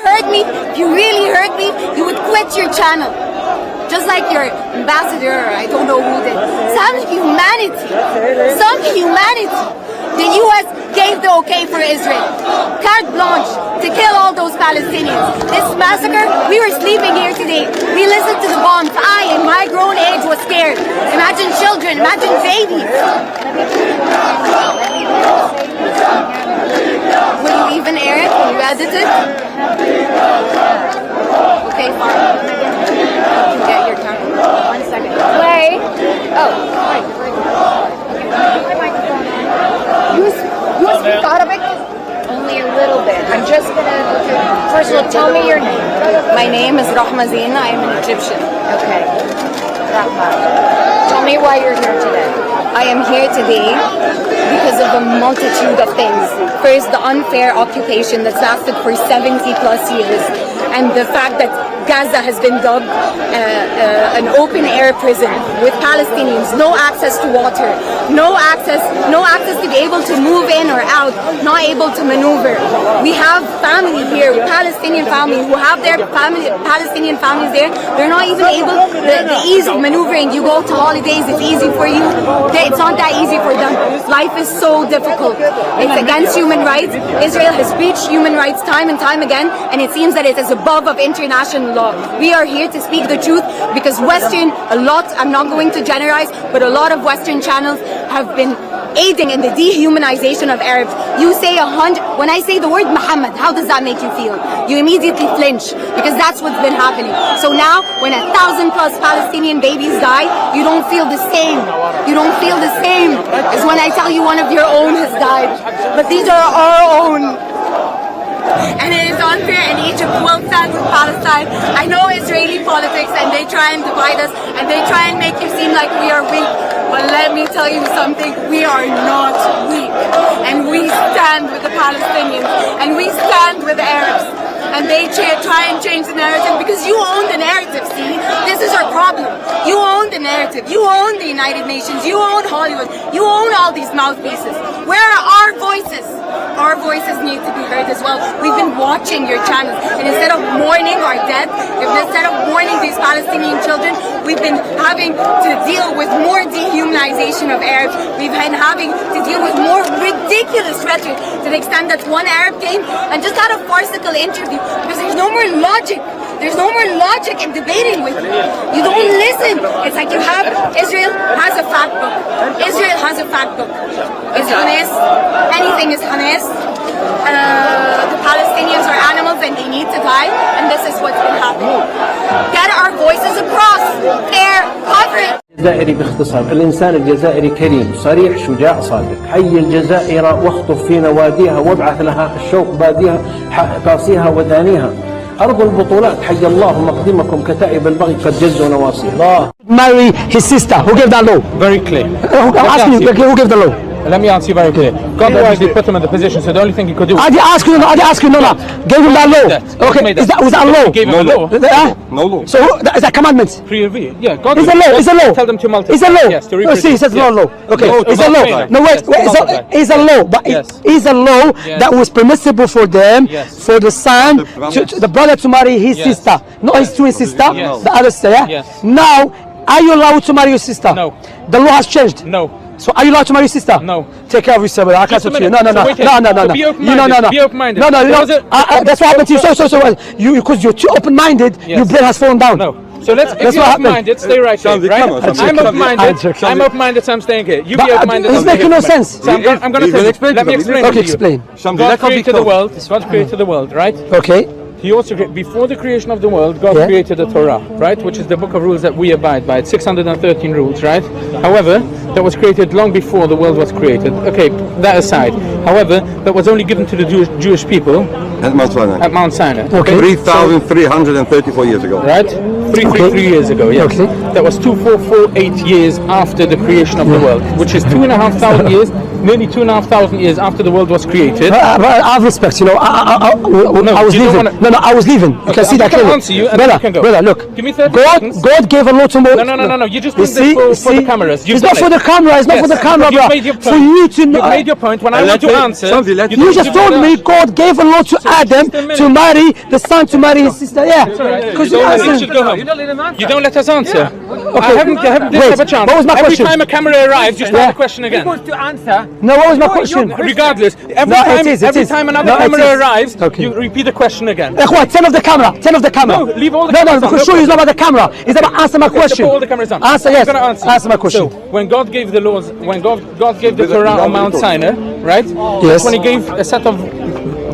heard me, you would quit your channel. Just like your ambassador, I don't know who did. Some humanity. The US gave the okay for Israel. Carte blanche to kill all those Palestinians. This massacre, we were sleeping here today. We listened to the bombs. I, in my grown age, was scared. Imagine children, imagine babies. Will you even air it? Will you edit it? Okay, fine. You get your time. 1 second. Play. Oh, right. You speak Arabic? Only a little bit. I'm just gonna. First of all, tell me your name. My name is Rahma Zina. I am an Egyptian. Okay. Rahma. Tell me why you're here today. I am here today because of a multitude of things. First, the unfair occupation that's lasted for 70 plus years, and the fact that Gaza has been dubbed an open-air prison with Palestinians, no access to water, no access to be able to move in or out, not able to maneuver. We have family here, Palestinian family, who have their Palestinian families there. They're not even able, the ease of maneuvering. You go to holidays, it's easy for you. It's not that easy for them. Life is so difficult. It's against human rights. Israel has breached human rights time and time again, and it seems that it is above of international law. We are here to speak the truth because I'm not going to generalize, but a lot of Western channels have been aiding in the dehumanization of Arabs. You say when I say the word Muhammad, how does that make you feel? You immediately flinch because that's what's been happening. So now when 1,000 plus Palestinian babies die, you don't feel the same. You don't feel the same as when I tell you one of your own has died. But these are our own. And it is unfair, and Egypt will stand with Palestine. I know Israeli politics, and they try and divide us, and they try and make you seem like we are weak. But let me tell you something, we are not weak. And we stand with the Palestinians, and we stand with the Arabs. And they try and change the narrative because you own the narrative, see? This is our problem. You own the narrative. You own the United Nations. You own Hollywood. You own all these mouthpieces. Where are our voices? Our voices need to be heard as well. We've been watching your channels, and instead of mourning our dead, instead of mourning these Palestinian children, we've been having to deal with more dehumanization of Arabs. We've been having to deal with more ridiculous rhetoric to the extent that one Arab came and just had a farcical interview because there's no more logic. There's no more logic in debating with you. You don't listen. It's like you have, Israel has a fact book. Israel has a fact book. It's honest. Anything is honest. The Palestinians are animals and they need to die, and this is what's been happening. Get our voices across. There, cover it. الجزائري باختصار، الإنسان الجزائري كريم صريح شجاع صادق. حي الجزائر واخطف في نواديها وابعث لها الشوق باديها قاصيها ودانيها. أرض البطولات حي الله مقدمكم كتائب البغي قد جزوا نواصيها. Marry his sister. Who gave that law? Very clear. I'm asking you, who gave the law? Let me answer you very clear. God obviously put him in the position, so the only thing he could do. I did ask you. No. Gave him that law. Okay, was that a law? Gave him a law. No law. So is that commandment? Yeah, God. It's a law. It's a law. Tell them to multiply. It's a law. Yes, to reproduce. See, it says no law. Okay, it's a law. No, wait. It's a law, but it is a law that was permissible for them, for the son, the brother to marry his sister, not his twin sister, the other sister. Yeah. Now, are you allowed to marry your sister? No. The law has changed. No. So are you allowed to marry your sister? No. Take care of yourself. I can't talk to you. No. Be open-minded. Be open-minded. No. That's what happened to you. So you, because you're too open-minded, your brain has fallen down. No. So if you're open-minded, stay right here, right? I'm open-minded, so I'm staying here. You be open-minded. It's making no sense. So I'm going to explain. Let me explain. Okay, explain. God created the world, right? Okay. He also, before the creation of the world, God created the Torah, right? Which is the book of rules that we abide by. It's 613 rules, right? However, that was created long before the world was created. Okay, that aside. However, that was only given to the Jewish people at Mount Sinai. Okay. 3,334 years ago. Right? 333 years ago, yes. Okay. That was 2448 years after the creation of the world, which is 2,500 years nearly 2,500 years after the world was created. I have respect, you know. I was leaving. No, I was leaving. You can see that clearly. Answer you and then you can go. Brother, look. Give me 30 seconds. God gave a law to Moses. No. You just did this for the cameras. It's not for the camera. It's not for the camera, bro. For you to know. You made your point. When I want to answer, you just told me God gave a law to Adam to marry the son to marry his sister. Yeah. Because you don't let us answer. Okay. I haven't had a chance. What was my question? Every time a camera arrives, you start the question again. He wants to answer. No, what was my question? Regardless, every time another camera arrives, you repeat the question again. Turn off the camera. Turn off the camera. No, leave all the cameras on. Because sure it's not about the camera. It's about answer my question. Put all the cameras on. Answer, yes. Answer my question. So, when God gave the laws, when God gave the Torah on Mount Sinai, right? Yes. That's when He gave a set of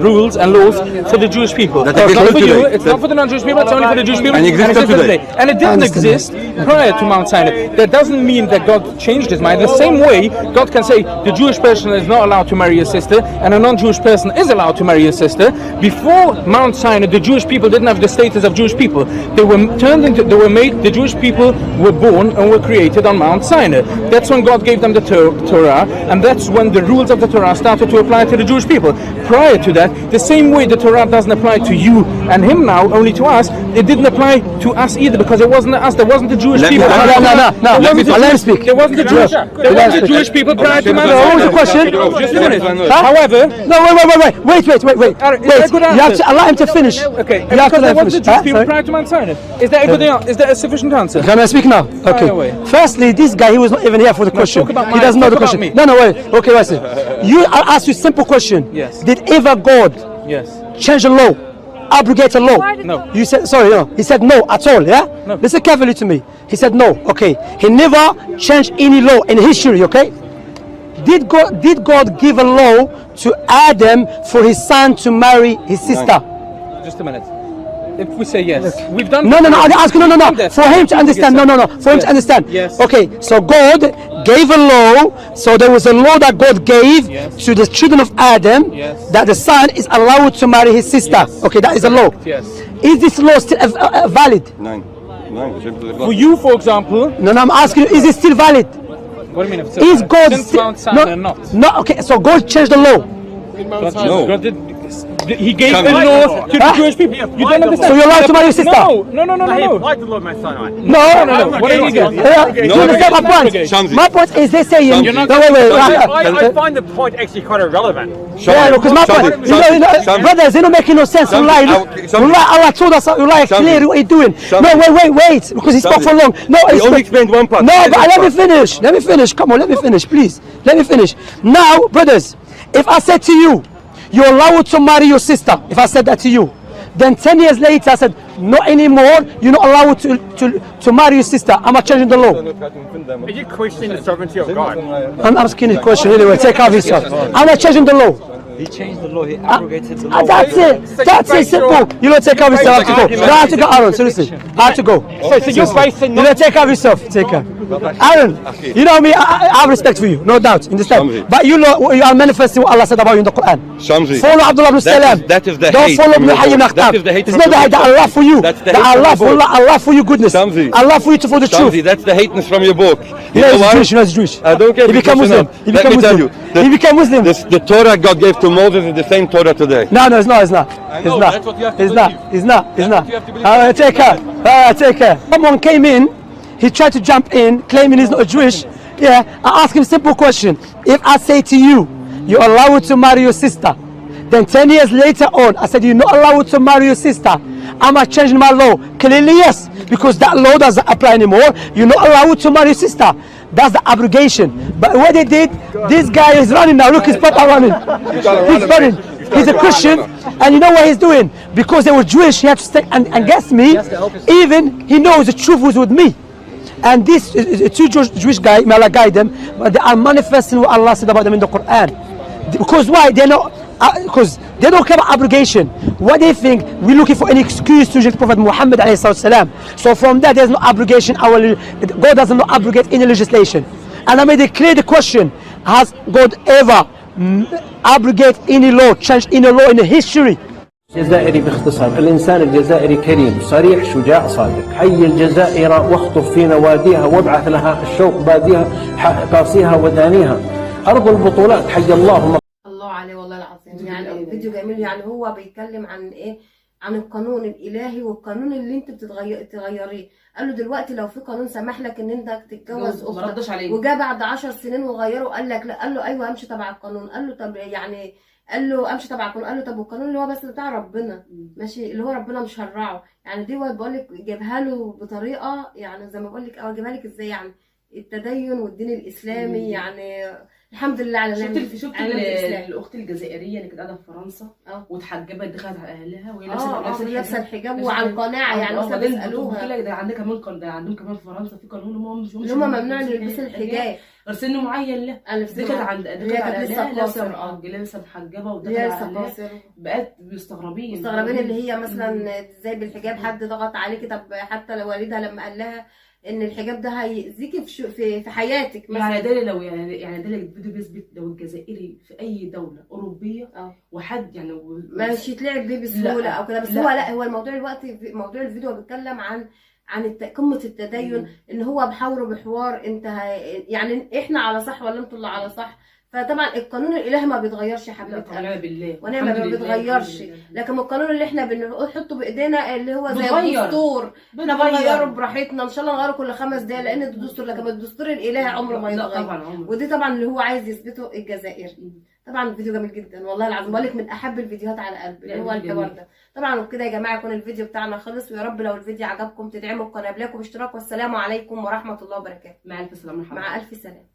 rules and laws for the Jewish people. It's not for you, it's not for the non-Jewish people, it's only for the Jewish people. And it exists today. And it didn't exist prior to Mount Sinai. That doesn't mean that God changed His mind. The same way, God can say the Jewish person is not allowed to marry a sister and a non-Jewish person is allowed to marry a sister. Before Mount Sinai, the Jewish people didn't have the status of Jewish people. They were made, the Jewish people were born and were created on Mount Sinai. That's when God gave them the Torah, and that's when the rules of the Torah started to apply to the Jewish people. Prior to that, the same way the Torah doesn't apply to you and him now, only to us, it didn't apply to us either, because it wasn't us, there wasn't the Jewish people. No. Let me speak. There wasn't the Jewish people prior to Mount Sinai. What was the question? Just a minute. However, no, wait. You have to allow him to finish. Okay, you have to there let him wasn't the finish. Jewish people prior to Mount Sinai. Is that a sufficient answer? Can I speak now? Okay. away. Firstly, this guy, he was not even here for the question. He doesn't know the question. No, wait. Okay, listen. I'll ask you a simple question. Yes. Did ever God change a law, abrogate a law? No. You said, sorry, no. He said no at all, yeah? No. Listen carefully to me. He said no, okay. He never changed any law in history, okay? Did God give a law to Adam for his son to marry his sister? Just a minute. If we say yes, we've done. No. I ask you, no. For him to understand, no. For him to understand. Yes. Okay, so God gave a law. So there was a law that God gave to the children of Adam that the son is allowed to marry his sister. Okay, that is a law. Yes. Is this law still valid? Nine. For you, for example. No, I'm asking you, is it still valid? What do you mean? Is God since Mount Sinai not? No. Okay, so God changed the law. God did. He gave a law to the Jewish people. You don't understand. So you're allowed to marry your sister? No. He applied the law of Mount Sinai. No. What are you doing? You understand my point? My point is they're saying. I find the point actually quite irrelevant. Yeah, because my point, brothers, they're not making no sense. Allah told us, clear what you're doing. No, wait, because he spoke for long. No, he only explained one part. No, but let me finish. Come on, let me finish, please. Let me finish. Now, brothers, if I said to you, you're allowed to marry your sister, if I said that to you, then 10 years later I said, not anymore, you're not allowed to marry your sister. I'm not changing the law. Are you questioning the sovereignty of God? I'm asking a question anyway, take off yourself. I'm not changing the law. He changed the law, he abrogated the law. That's it, simple. You don't take off yourself, I have to go. No, I have to go, Aaron, seriously. I have to go. So you're basing. You don't take off yourself, take care. Aaron, you know me, I have respect for you, no doubt, understand? But you know, you are manifesting what Allah said about you in the Quran. Follow Abdullah ibn Salam. That is the Don't hate. follow Ibn Hayy ibn Akhtab. It's not the hate that Allah for you. That Allah for your goodness. Allah for you to follow the truth. That's the hateness from your book. He's Jewish. I don't care. He became Muslim. Let me tell you. He became Muslim. The Torah God gave to Moses is the same Torah today. No, it's not. It's not. Take care. Someone came in, he tried to jump in, claiming he's not Jewish. Yeah, I asked him a simple question. If I say to you, you're allowed to marry your sister, then 10 years later on, I said, you're not allowed to marry your sister, am I changing my law? Clearly, yes, because that law doesn't apply anymore. You're not allowed to marry your sister. That's the abrogation. But what they did, this guy is running now. Look, his papa running. He's running. He's a Christian, and you know what he's doing? Because they were Jewish, he had to stay and guess me. Even he knows the truth was with me. And these two Jewish guys, may Allah guide them, but they are manifesting what Allah said about them in the Quran. Because why? They're not. Because they don't care about abrogation. What they think, we're looking for an excuse to reject Prophet Muhammad ﷺ. So from that, there's no abrogation. God doesn't abrogate any legislation. And I made it clear the question: has God ever abrogate any law, change any law in the history? الجزائري باختصار، الإنسان الجزائري كريم صريح شجاع صادق، حي الجزائر واخطف في نواديها وابعث لها الشوق باديها قاصيها ودانيها. أرض البطولات حي الله. الله عليه والله العظيم، يعني فيديو جميل. يعني هو بيتكلم عن ايه؟ عن القانون الالهي والقانون اللي انت تغيريه. قال له دلوقتي لو في قانون سمح لك ان انت تتجوز اختك وجا بعد 10 سنين وغيره، قال لك لا. قال له ايوه امشي تبع القانون. قال له طب يعني، قال له امشي تبع القانون. قال له طب والقانون اللي هو بس بتاع ربنا ماشي، اللي هو ربنا مش هرعه. يعني دي بقول لك جابها له بطريقه، يعني زي ما بقول لك، او اجيبها لك ازاي، يعني التدين والدين الاسلامي. يعني الحمد لله على نعمة. شفت الاخت الجزائريه اللي كانت قاعده في فرنسا واتحجبت، دخلت على اهلها وهي لابسه الحجاب وعن قناعه. يعني مثلا بيسالوها ده عندك كمان، ده عندهم كمان في فرنسا في قانون هم ممنوع يلبسوا الحجاب غير سن معين. لا دي كانت على اهلها لابسه محجبه ودخلت على اهلها، بقت مستغربين اللي هي مثلا ازاي بالحجاب حد ضغط عليكي. طب حتى لو والدها لما قال لها ان الحجاب ده هيأذيكي في حياتك مثلا. يعني ده لو يعني ده الفيديو بيثبت لو الجزائري في اي دوله اوروبيه وحد يعني مش يتلعب بيه بسهوله او كده. بس هو لا، هو الموضوع دلوقتي موضوع الفيديو بيتكلم عن قمه التدين. ان هو بحاوره بحوار انت يعني احنا على صح ولا انتوا اللي على صح. فطبعا القانون الالهي ما بيتغيرش يا حبيبتي، ونعم بالله ونعم ما بيتغيرش. لكن القانون اللي احنا بنحطه بايدينا اللي هو زي الدستور، احنا بنغيره براحتنا. ان شاء الله نغيره كل 5 دقايق لان ده دستور. لكن الدستور الالهي عمره ما يتغير. ودي طبعا اللي هو عايز يثبته الجزائر. طبعا الفيديو جميل جدا والله العظيم، بقول لك من احب الفيديوهات على قلبي اللي هو الحوار ده. طبعا وبكده يا جماعه يكون الفيديو بتاعنا خلص. ويا رب لو الفيديو عجبكم تدعموا القناه بلايك واشتراك. والسلام عليكم ورحمه الله وبركاته. مع الف سلامه. مع الف سلامه.